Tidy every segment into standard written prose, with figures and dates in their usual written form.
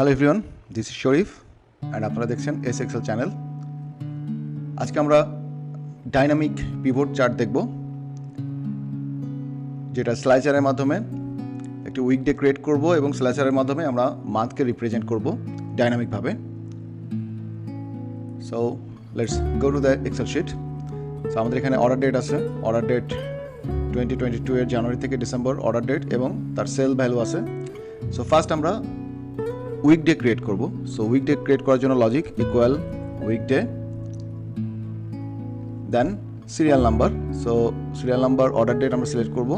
Hello everyone, this is Sharif and আপনারা দেখছেন S Excel channel. আজকে আমরা ডাইনামিক পিভট চার্ট দেখব, যেটা স্লাইসারের মাধ্যমে একটি উইকডে ক্রিয়েট করব এবং স্লাইসারের মাধ্যমে আমরা মান্থকে রিপ্রেজেন্ট করব ডাইনামিকভাবে। So let's go to the excel sheet. So আমাদের এখানে অর্ডার ডেট আছে, অর্ডার ডেট 2022 এর জানুয়ারি থেকে ডিসেম্বর অর্ডার ডেট এবং তার সেল ভ্যালু আছে। সো ফার্স্ট আমরা উইকডে ক্রিয়েট করব। সো উইকডে ক্রিয়েট করার জন্য logic equal weekday, then serial number. So serial number order date আমরা সিলেক্ট করব,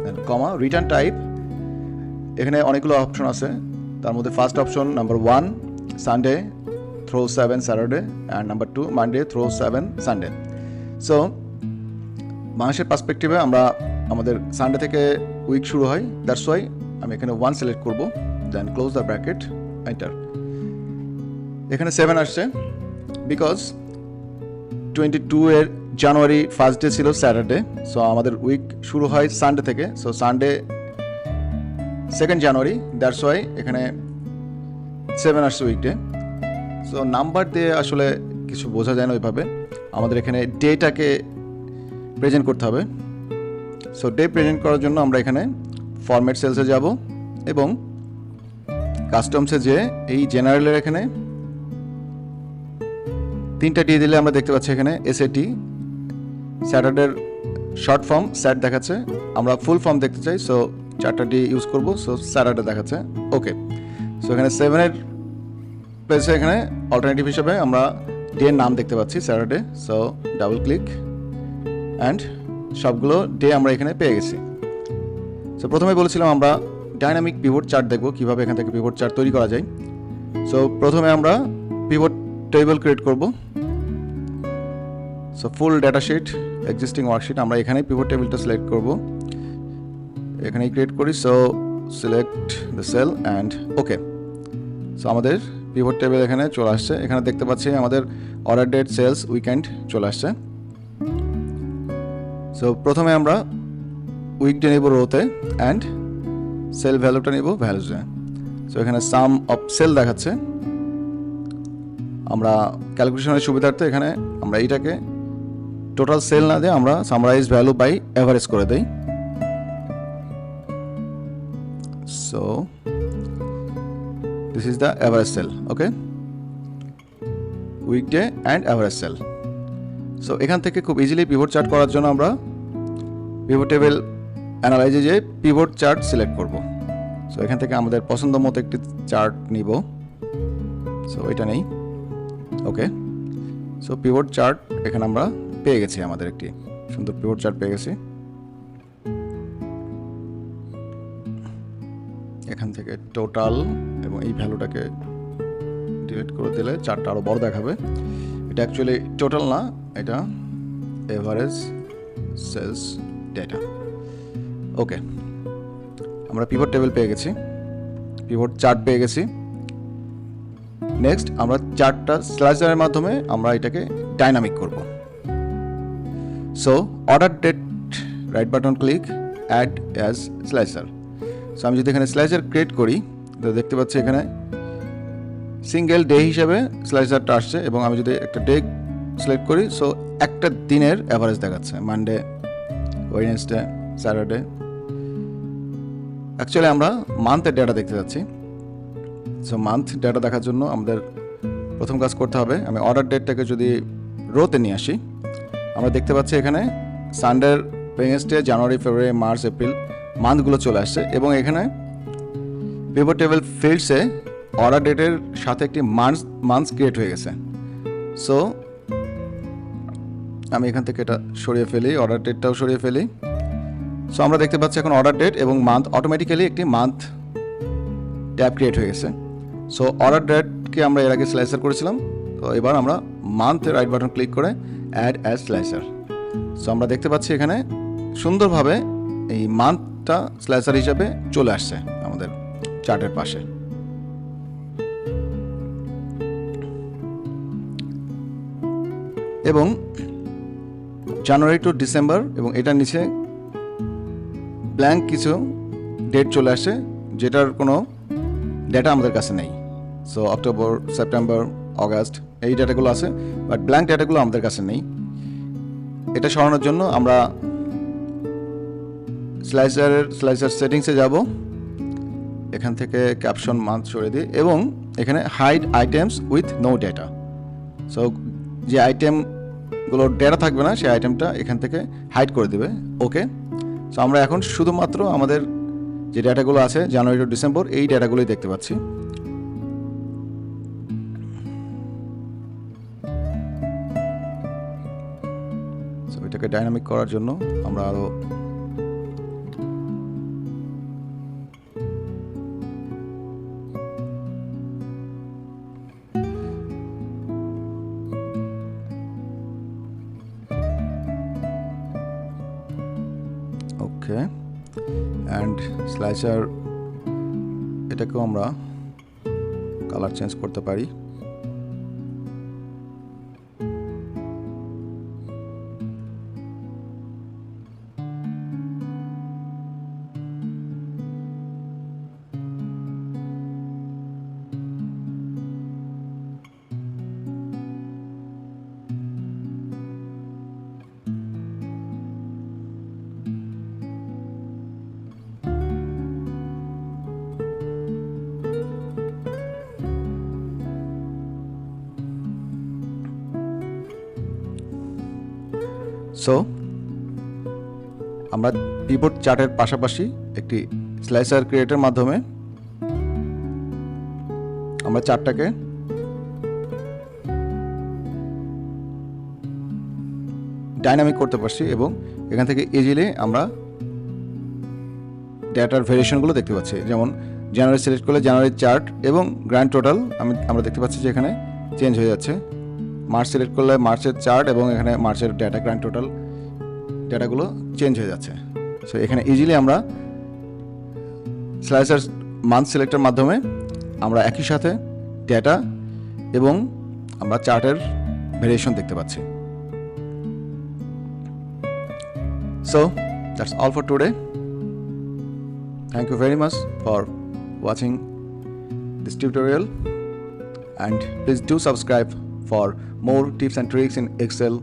দেন কমা রিটার্ন টাইপ। এখানে অনেকগুলো অপশন আছে, তার মধ্যে first option number 1 Sunday through 7 Saturday and number 2 Monday through 7 Sunday. So বাংলাদেশের পার্সপেক্টিভে আমরা আমাদের সানডে থেকে উইক শুরু হয়, দ্যাটস ওয়াই আমি এখানে 1 সিলেক্ট করব, দেন ক্লোজ দ্য ব্র্যাকেট, এন্টার। এখানে 7 আসছে বিকজ 22 এর জানুয়ারি ফার্স্ট ডে ছিল স্যাটারডে। সো আমাদের উইক শুরু হয় সানডে থেকে। So Sunday 2nd January, that's why এখানে 7 আসছে উইকডে। সো নাম্বার দিয়ে আসলে কিছু বোঝা যায় না ওইভাবে, আমাদের এখানে ডেটাকে প্রেজেন্ট করতে হবে। সো ডে প্রেজেন্ট করার জন্য আমরা এখানে ফরম্যাট সেলসে যাব এবং কাস্টমসে যে এই জেনারেলের এখানে 3টা ডি দিলে আমরা দেখতে পাচ্ছি এখানে এসএটি, স্যাটারডের শর্ট ফর্ম স্যাট দেখাচ্ছে, আমরা ফুল ফর্ম দেখতে চাই। সো 4টা ডি ইউজ করব। সো স্যাটারডে দেখাচ্ছে, ওকে। সো এখানে 7-এর প্লেসে এখানে অল্টারনেটিভ হিসেবে আমরা ডে এর নাম দেখতে পাচ্ছি Saturday. So double click and সবগুলো ডে আমরা এখানে পেয়ে গেছি। সো প্রথমে বলেছিলাম আমরা ডাইনামিক পিভট চার্ট দেখব, কীভাবে এখান থেকে পিভট চার্ট তৈরি করা যায়। সো প্রথমে আমরা পিভট টেবিল ক্রিয়েট করব। So full data sheet, existing worksheet, আমরা এখানে পিভট টেবিলটা সিলেক্ট করব, এখানেই ক্রিয়েট করি। So select the cell and okay. So আমাদের পিভট টেবিল এখানে চলে আসছে। এখানে দেখতে পাচ্ছি আমাদের অর্ডার ডেট, সেলস, উইকেন্ড চলে আসছে। সো প্রথমে আমরা উইকডে নেব রোতে অ্যান্ড সেল ভ্যালুটা নেব ভ্যালুজে। সো এখানে সাম অফ সেল দেখাচ্ছে, আমরা ক্যালকুলেশনের সুবিধার্থে এখানে আমরা এইটাকে টোটাল সেল না দিয়ে আমরা সামারাইজ ভ্যালু বাই এভারেজ করে দেই। So this is the average sale, okay, weekday and average sale. সো এখান থেকে খুব ইজিলি পিভট চার্ট করার জন্য আমরা পিভট টেবিল অ্যানালাইজে যে পিভট চার্ট সিলেক্ট করব। সো এখান থেকে আমাদের পছন্দ মতো একটি চার্ট নিব। সো এটা নেই, ওকে। সো পিভট চার্ট এখানে আমরা পেয়ে গেছি, আমাদের একটি সুন্দর পিভট চার্ট পেয়ে গেছি। এখান থেকে টোটাল এবং এই ভ্যালুটাকে ডিলিট করে দিলে চার্টটা আরও বড় দেখাবে। এটা অ্যাকচুয়ালি টোটাল না, এটা এভারেজ সেলস ডেটা, ওকে। আমরা পিভট টেবিল পেয়ে গেছি, পিভট চার্ট পেয়ে গেছি। নেক্সট আমরা চার্টটা স্লাইসারের মাধ্যমে আমরা এটাকে ডাইনামিক করব। So order date, right button click, add as slicer. So আমি যদি এখানে স্লাইসার ক্রিয়েট করি তো দেখতে পাচ্ছি এখানে সিঙ্গেল ডে হিসাবে স্লাইসারটা আসছে এবং আমি যদি একটা ডে সিলেক্ট করি, সো একটা দিনের অ্যাভারেজ দেখাচ্ছে, মানডে, ওয়েডনেসডে, স্যাটারডে। অ্যাকচুয়ালি আমরা মান্থের ডেটা দেখতে যাচ্ছি। সো মান্থ ডেটা দেখার জন্য আমাদের প্রথম কাজ করতে হবে, আমি অর্ডার ডেটটাকে যদি রোতে নিয়ে আসি, আমরা দেখতে পাচ্ছি এখানে সানডের, ওয়েডনেসডে, জানুয়ারি, ফেব্রুয়ারি, মার্চ, এপ্রিল মান্থগুলো চলে আসছে এবং এখানে পিভট টেবিল ফিল্ডসে অর্ডার ডেটের সাথে একটি মান্থ ক্রিয়েট হয়ে গেছে। সো আমি এখান থেকে এটা সরিয়ে ফেলি, অর্ডার ডেটটাও সরিয়ে ফেলি। সো আমরা দেখতে পাচ্ছি এখন অর্ডার ডেট এবং মান্থ অটোমেটিক্যালি একটি মান্থ ট্যাব ক্রিয়েট হয়ে গেছে। সো অর্ডার ডেটকে আমরা এর আগে স্লাইসার করেছিলাম, তো এবার আমরা মান্থে রাইট বাটন ক্লিক করে অ্যাড অ্যাজ স্লাইসার। সো আমরা দেখতে পাচ্ছি এখানে সুন্দরভাবে এই মান্থটা স্লাইসার হিসাবে চলে আসছে আমাদের চার্টের পাশে। এবং জানুয়ারি টু ডিসেম্বর এবং এটার নিচে ব্ল্যাঙ্ক কিছু ডেট চলে আসে, যেটার কোনো ডেটা আমাদের কাছে নেই। সো অক্টোবর, সেপ্টেম্বর, অগাস্ট এই ডেটাগুলো আছে, বাট ব্ল্যাঙ্ক ডেটাগুলো আমাদের কাছে নেই। এটা সরানোর জন্য আমরা স্লাইসার সেটিংসে যাব, এখান থেকে ক্যাপশন মান্থ সরিয়ে দিই এবং এখানে hide items with no data. So যে আইটেমগুলোর ডেটা থাকবে না সেই আইটেমটা এখান থেকে হাইড করে দেবে। ওকে, সো আমরা এখন শুধুমাত্র আমাদের যে ডেটাগুলো আছে জানুয়ারি টু ডিসেম্বর এই ডেটাগুলোই দেখতে পাচ্ছি। সো এটাকে ডাইনামিক করার জন্য আমরা আরও ওকে অ্যান্ড স্লাইসার এটাকেও আমরা কালার চেঞ্জ করতে পারি। সো আমরা পিভট চার্টের পাশাপাশি একটি স্লাইসার ক্রিয়েটের মাধ্যমে আমরা চার্টটাকে ডাইনামিক করতে পারছি এবং এখান থেকে ইজিলি আমরা ডেটার ভেরিয়েশনগুলো দেখতে পাচ্ছি। যেমন জানুয়ারি সিলেক্ট করলে জানুয়ারির চার্ট এবং গ্র্যান্ড টোটাল আমরা দেখতে পাচ্ছি যে এখানে চেঞ্জ হয়ে যাচ্ছে। মার্চ সিলেক্ট করলে মার্চের চার্ট এবং এখানে মার্চের ডেটা গ্র্যান্ড টোটাল ডেটাগুলো চেঞ্জ হয়ে যাচ্ছে। সো এখানে ইজিলি আমরা স্লাইসার মান্থ সিলেক্টের মাধ্যমে আমরা একই সাথে ডেটা এবং আমরা চার্টের ভেরিয়েশন দেখতে পাচ্ছি। So that's all for today. Thank you very much for watching this tutorial, and please do subscribe for more tips and tricks in Excel,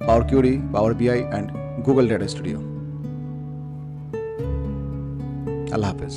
Power Query, Power BI and Google Data Studio. Allah Hafiz.